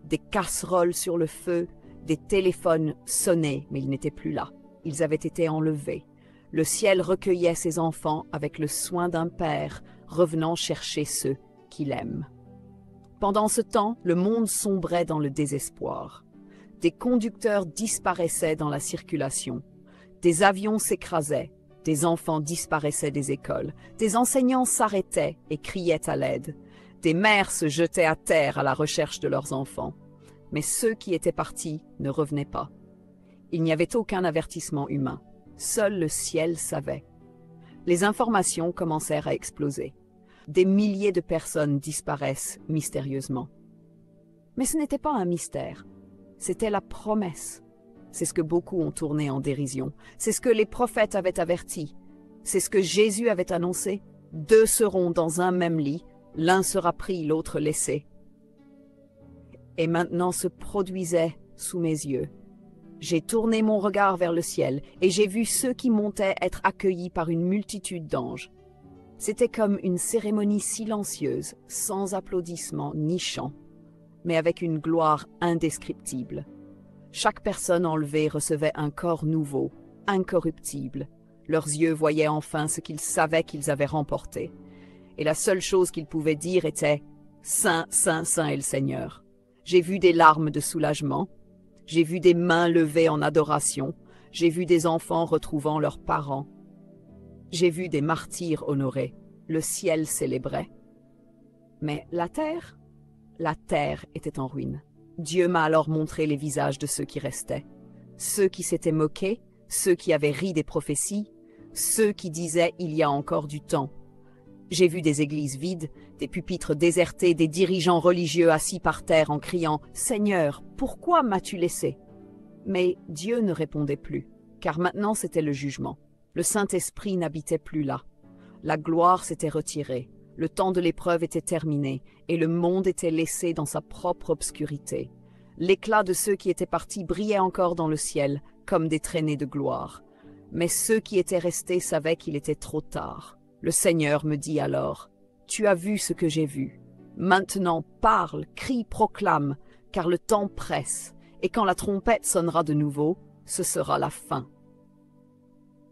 des casseroles sur le feu, des téléphones sonnaient, mais ils n'étaient plus là. Ils avaient été enlevés. Le ciel recueillait ses enfants avec le soin d'un père, revenant chercher ceux qu'il aime. Pendant ce temps, le monde sombrait dans le désespoir. Des conducteurs disparaissaient dans la circulation. Des avions s'écrasaient. Des enfants disparaissaient des écoles. Des enseignants s'arrêtaient et criaient à l'aide. Des mères se jetaient à terre à la recherche de leurs enfants. Mais ceux qui étaient partis ne revenaient pas. Il n'y avait aucun avertissement humain. Seul le ciel savait. Les informations commencèrent à exploser. Des milliers de personnes disparaissent mystérieusement. Mais ce n'était pas un mystère, c'était la promesse. C'est ce que beaucoup ont tourné en dérision. C'est ce que les prophètes avaient averti. C'est ce que Jésus avait annoncé. 2 seront dans un même lit, l'un sera pris, l'autre laissé. Et maintenant se produisait sous mes yeux. J'ai tourné mon regard vers le ciel et j'ai vu ceux qui montaient être accueillis par une multitude d'anges. C'était comme une cérémonie silencieuse, sans applaudissements ni chants, mais avec une gloire indescriptible. Chaque personne enlevée recevait un corps nouveau, incorruptible. Leurs yeux voyaient enfin ce qu'ils savaient qu'ils avaient remporté. Et la seule chose qu'ils pouvaient dire était « Saint, Saint, Saint est le Seigneur ». J'ai vu des larmes de soulagement, j'ai vu des mains levées en adoration, j'ai vu des enfants retrouvant leurs parents. J'ai vu des martyrs honorés, le ciel célébrait. Mais la terre était en ruine. Dieu m'a alors montré les visages de ceux qui restaient. Ceux qui s'étaient moqués, ceux qui avaient ri des prophéties, ceux qui disaient « il y a encore du temps ». J'ai vu des églises vides, des pupitres désertés, des dirigeants religieux assis par terre en criant « Seigneur, pourquoi m'as-tu laissé ?» Mais Dieu ne répondait plus, car maintenant c'était le jugement. Le Saint-Esprit n'habitait plus là. La gloire s'était retirée, le temps de l'épreuve était terminé, et le monde était laissé dans sa propre obscurité. L'éclat de ceux qui étaient partis brillait encore dans le ciel, comme des traînées de gloire. Mais ceux qui étaient restés savaient qu'il était trop tard. Le Seigneur me dit alors, « Tu as vu ce que j'ai vu. Maintenant parle, crie, proclame, car le temps presse, et quand la trompette sonnera de nouveau, ce sera la fin. »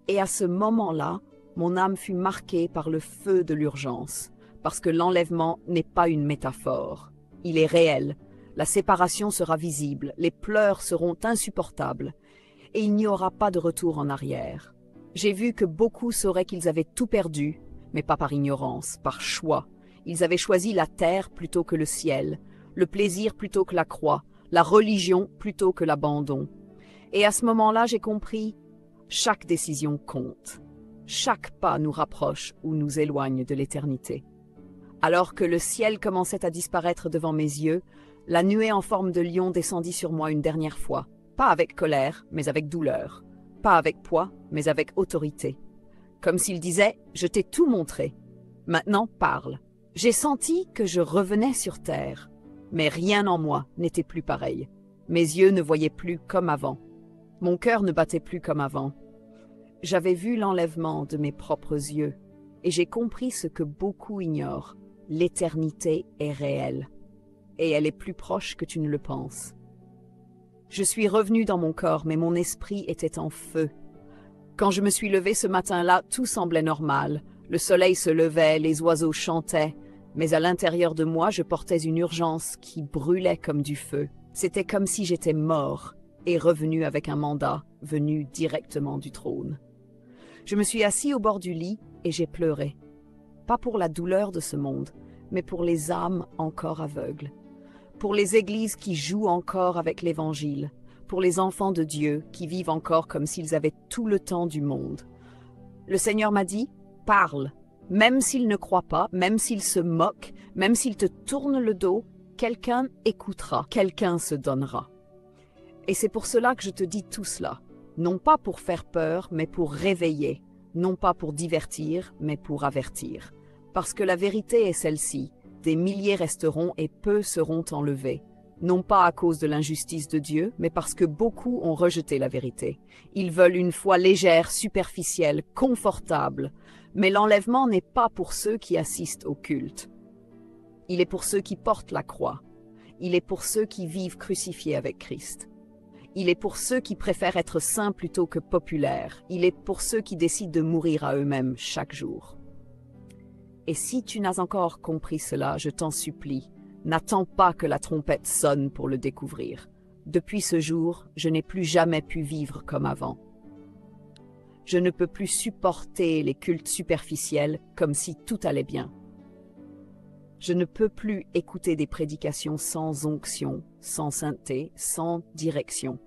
Et à ce moment-là, mon âme fut marquée par le feu de l'urgence, parce que l'enlèvement n'est pas une métaphore. Il est réel, la séparation sera visible, les pleurs seront insupportables, et il n'y aura pas de retour en arrière. J'ai vu que beaucoup sauraient qu'ils avaient tout perdu, mais pas par ignorance, par choix. Ils avaient choisi la terre plutôt que le ciel, le plaisir plutôt que la croix, la religion plutôt que l'abandon. Et à ce moment-là, j'ai compris, chaque décision compte. Chaque pas nous rapproche ou nous éloigne de l'éternité. Alors que le ciel commençait à disparaître devant mes yeux, la nuée en forme de lion descendit sur moi une dernière fois, pas avec colère, mais avec douleur, pas avec poids, mais avec autorité. Comme s'il disait « Je t'ai tout montré. Maintenant, parle. » J'ai senti que je revenais sur terre, mais rien en moi n'était plus pareil. Mes yeux ne voyaient plus comme avant. Mon cœur ne battait plus comme avant. J'avais vu l'enlèvement de mes propres yeux, et j'ai compris ce que beaucoup ignorent. L'éternité est réelle, et elle est plus proche que tu ne le penses. Je suis revenu dans mon corps, mais mon esprit était en feu. Quand je me suis levé ce matin-là, tout semblait normal. Le soleil se levait, les oiseaux chantaient, mais à l'intérieur de moi, je portais une urgence qui brûlait comme du feu. C'était comme si j'étais mort et revenu avec un mandat venu directement du trône. Je me suis assis au bord du lit et j'ai pleuré. Pas pour la douleur de ce monde, mais pour les âmes encore aveugles. Pour les églises qui jouent encore avec l'Évangile. pour les enfants de Dieu qui vivent encore comme s'ils avaient tout le temps du monde. Le Seigneur m'a dit, parle, même s'ils ne croient pas, même s'ils se moquent, même s'ils te tournent le dos, quelqu'un écoutera, quelqu'un se donnera. Et c'est pour cela que je te dis tout cela, non pas pour faire peur, mais pour réveiller, non pas pour divertir, mais pour avertir. Parce que la vérité est celle-ci, des milliers resteront et peu seront enlevés. Non pas à cause de l'injustice de Dieu, mais parce que beaucoup ont rejeté la vérité. Ils veulent une foi légère, superficielle, confortable. Mais l'enlèvement n'est pas pour ceux qui assistent au culte. Il est pour ceux qui portent la croix. Il est pour ceux qui vivent crucifiés avec Christ. Il est pour ceux qui préfèrent être saints plutôt que populaires. Il est pour ceux qui décident de mourir à eux-mêmes chaque jour. Et si tu n'as encore compris cela, je t'en supplie, n'attends pas que la trompette sonne pour le découvrir. Depuis ce jour, je n'ai plus jamais pu vivre comme avant. Je ne peux plus supporter les cultes superficiels comme si tout allait bien. Je ne peux plus écouter des prédications sans onction, sans sainteté, sans direction.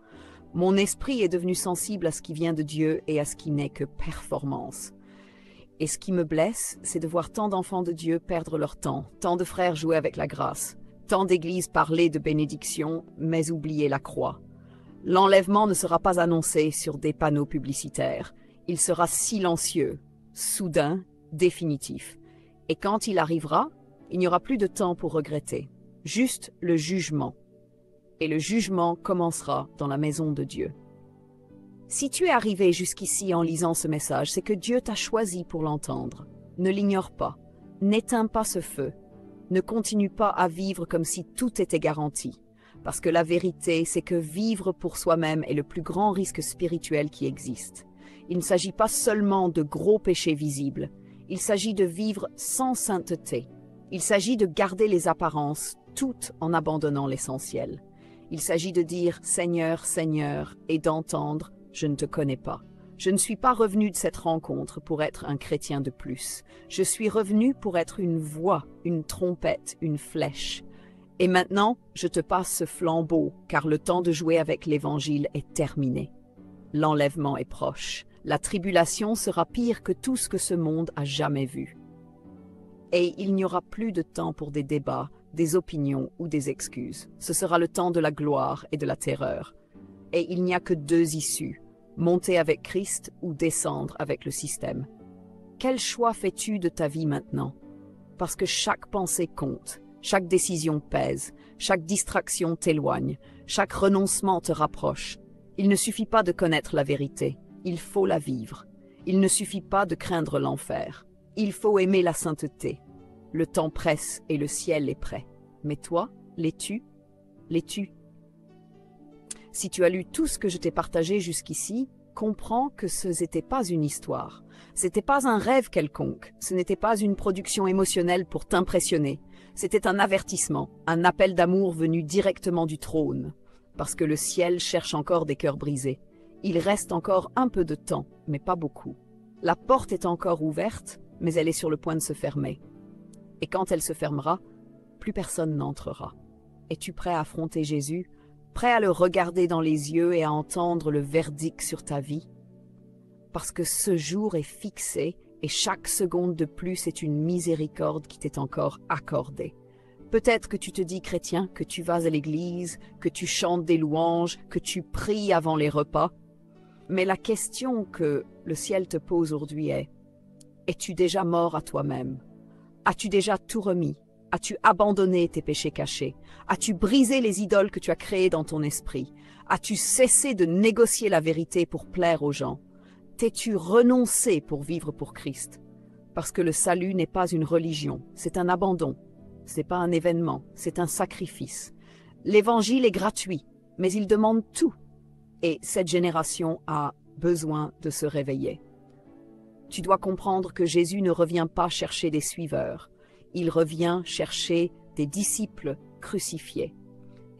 Mon esprit est devenu sensible à ce qui vient de Dieu et à ce qui n'est que performance. Et ce qui me blesse, c'est de voir tant d'enfants de Dieu perdre leur temps, tant de frères jouer avec la grâce, tant d'églises parler de bénédiction, mais oublier la croix. L'enlèvement ne sera pas annoncé sur des panneaux publicitaires. Il sera silencieux, soudain, définitif. Et quand il arrivera, il n'y aura plus de temps pour regretter, juste le jugement. Et le jugement commencera dans la maison de Dieu. Si tu es arrivé jusqu'ici en lisant ce message, c'est que Dieu t'a choisi pour l'entendre. Ne l'ignore pas. N'éteins pas ce feu. Ne continue pas à vivre comme si tout était garanti. Parce que la vérité, c'est que vivre pour soi-même est le plus grand risque spirituel qui existe. Il ne s'agit pas seulement de gros péchés visibles. Il s'agit de vivre sans sainteté. Il s'agit de garder les apparences, tout en abandonnant l'essentiel. Il s'agit de dire « Seigneur, Seigneur » et d'entendre « Je ne te connais pas ». Je ne suis pas revenu de cette rencontre pour être un chrétien de plus. Je suis revenu pour être une voix, une trompette, une flèche. Et maintenant, je te passe ce flambeau, car le temps de jouer avec l'Évangile est terminé. L'enlèvement est proche. La tribulation sera pire que tout ce que ce monde a jamais vu. Et il n'y aura plus de temps pour des débats, des opinions ou des excuses. Ce sera le temps de la gloire et de la terreur. Et il n'y a que deux issues, monter avec Christ ou descendre avec le système. Quel choix fais-tu de ta vie maintenant? Parce que chaque pensée compte, chaque décision pèse, chaque distraction t'éloigne, chaque renoncement te rapproche. Il ne suffit pas de connaître la vérité, il faut la vivre. Il ne suffit pas de craindre l'enfer. Il faut aimer la sainteté. Le temps presse et le ciel est prêt. Mais toi, l'es-tu? L'es-tu? Si tu as lu tout ce que je t'ai partagé jusqu'ici, comprends que ce n'était pas une histoire. C'était pas un rêve quelconque. Ce n'était pas une production émotionnelle pour t'impressionner. C'était un avertissement, un appel d'amour venu directement du trône. Parce que le ciel cherche encore des cœurs brisés. Il reste encore un peu de temps, mais pas beaucoup. La porte est encore ouverte, mais elle est sur le point de se fermer. Et quand elle se fermera, plus personne n'entrera. Es-tu prêt à affronter Jésus, prêt à le regarder dans les yeux et à entendre le verdict sur ta vie? Parce que ce jour est fixé et chaque seconde de plus est une miséricorde qui t'est encore accordée. Peut-être que tu te dis chrétien, que tu vas à l'église, que tu chantes des louanges, que tu pries avant les repas. Mais la question que le ciel te pose aujourd'hui est: es-tu déjà mort à toi-même? As-tu déjà tout remis? As-tu abandonné tes péchés cachés? As-tu brisé les idoles que tu as créées dans ton esprit? As-tu cessé de négocier la vérité pour plaire aux gens? T'es-tu renoncé pour vivre pour Christ? Parce que le salut n'est pas une religion, c'est un abandon. C'est pas un événement, c'est un sacrifice. L'évangile est gratuit, mais il demande tout. Et cette génération a besoin de se réveiller. Tu dois comprendre que Jésus ne revient pas chercher des suiveurs. Il revient chercher des disciples crucifiés.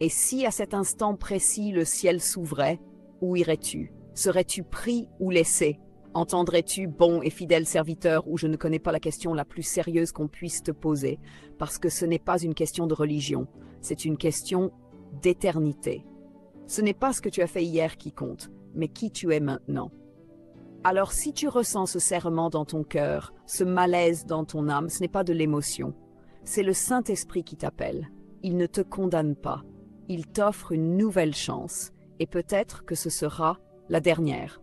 Et si à cet instant précis le ciel s'ouvrait, où irais-tu? Serais-tu pris ou laissé? Entendrais-tu bon et fidèle serviteur, ou je ne connais pas la question la plus sérieuse qu'on puisse te poser, parce que ce n'est pas une question de religion, c'est une question d'éternité. Ce n'est pas ce que tu as fait hier qui compte, mais qui tu es maintenant. Alors si tu ressens ce serrement dans ton cœur, ce malaise dans ton âme, ce n'est pas de l'émotion. C'est le Saint-Esprit qui t'appelle. Il ne te condamne pas. Il t'offre une nouvelle chance, et peut-être que ce sera la dernière.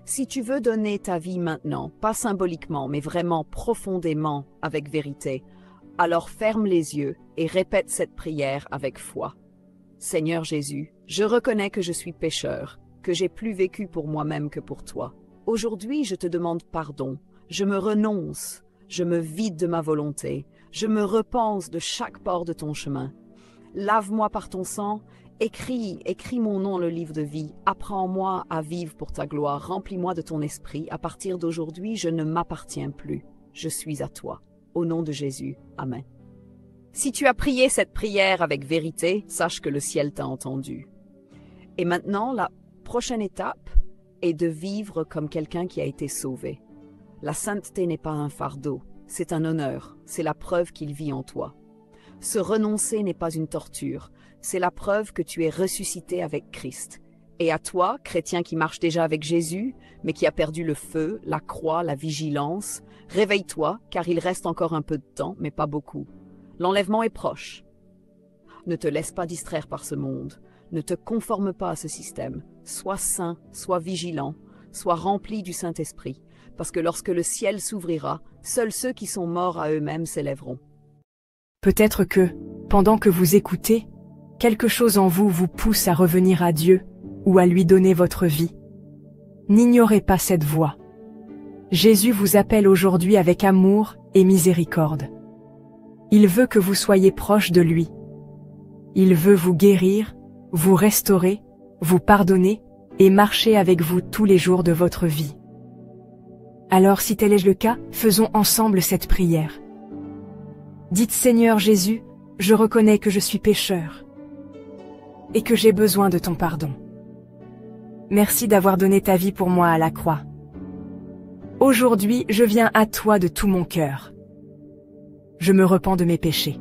Si tu veux donner ta vie maintenant, pas symboliquement, mais vraiment profondément avec vérité, alors ferme les yeux et répète cette prière avec foi. Seigneur Jésus, je reconnais que je suis pécheur, que j'ai plus vécu pour moi-même que pour toi. Aujourd'hui, je te demande pardon. Je me renonce, je me vide de ma volonté, je me repense de chaque port de ton chemin. Lave-moi par ton sang, écris mon nom dans le livre de vie, apprends-moi à vivre pour ta gloire, remplis-moi de ton esprit. À partir d'aujourd'hui, je ne m'appartiens plus, je suis à toi. Au nom de Jésus, Amen. Si tu as prié cette prière avec vérité, sache que le ciel t'a entendu. Et maintenant, la prochaine étape est de vivre comme quelqu'un qui a été sauvé. La sainteté n'est pas un fardeau, c'est un honneur, c'est la preuve qu'il vit en toi. Se renoncer n'est pas une torture, c'est la preuve que tu es ressuscité avec Christ. Et à toi, chrétien qui marche déjà avec Jésus, mais qui a perdu le feu, la croix, la vigilance, réveille-toi, car il reste encore un peu de temps, mais pas beaucoup. L'enlèvement est proche. Ne te laisse pas distraire par ce monde. Ne te conforme pas à ce système. Sois saint, sois vigilant, sois rempli du Saint-Esprit, parce que lorsque le ciel s'ouvrira, seuls ceux qui sont morts à eux-mêmes s'élèveront. Peut-être que, pendant que vous écoutez, quelque chose en vous vous pousse à revenir à Dieu ou à lui donner votre vie. N'ignorez pas cette voix. Jésus vous appelle aujourd'hui avec amour et miséricorde. Il veut que vous soyez proche de lui. Il veut vous guérir, vous restaurer, vous pardonner et marcher avec vous tous les jours de votre vie. Alors si tel est le cas, faisons ensemble cette prière. Dites Seigneur Jésus, je reconnais que je suis pécheur et que j'ai besoin de ton pardon. Merci d'avoir donné ta vie pour moi à la croix. Aujourd'hui, je viens à toi de tout mon cœur. Je me repens de mes péchés.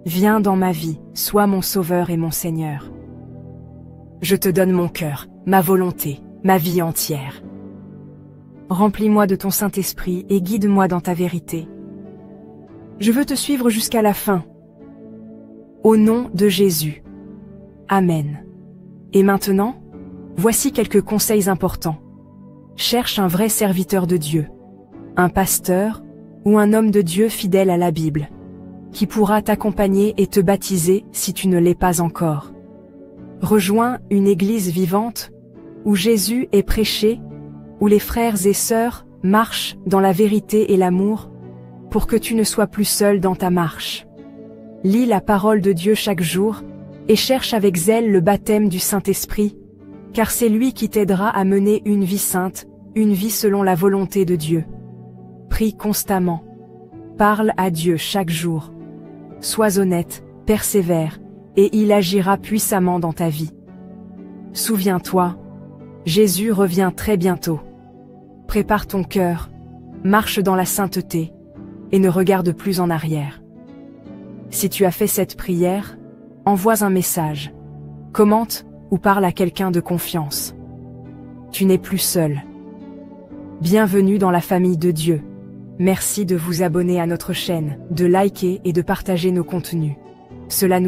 Viens dans ma vie, sois mon Sauveur et mon Seigneur. Je te donne mon cœur, ma volonté, ma vie entière. Remplis-moi de ton Saint-Esprit et guide-moi dans ta vérité. Je veux te suivre jusqu'à la fin. Au nom de Jésus. Amen. Et maintenant, voici quelques conseils importants. Cherche un vrai serviteur de Dieu, un pasteur ou un homme de Dieu fidèle à la Bible, qui pourra t'accompagner et te baptiser si tu ne l'es pas encore. Rejoins une église vivante où Jésus est prêché, où les frères et sœurs marchent dans la vérité et l'amour, pour que tu ne sois plus seul dans ta marche. Lis la parole de Dieu chaque jour et cherche avec zèle le baptême du Saint-Esprit, car c'est lui qui t'aidera à mener une vie sainte, une vie selon la volonté de Dieu. Prie constamment. Parle à Dieu chaque jour. Sois honnête, persévère, et il agira puissamment dans ta vie. Souviens-toi, Jésus revient très bientôt. Prépare ton cœur, marche dans la sainteté, et ne regarde plus en arrière. Si tu as fait cette prière, envoie un message, commente ou parle à quelqu'un de confiance. Tu n'es plus seul. Bienvenue dans la famille de Dieu. Merci de vous abonner à notre chaîne, de liker et de partager nos contenus. Cela nous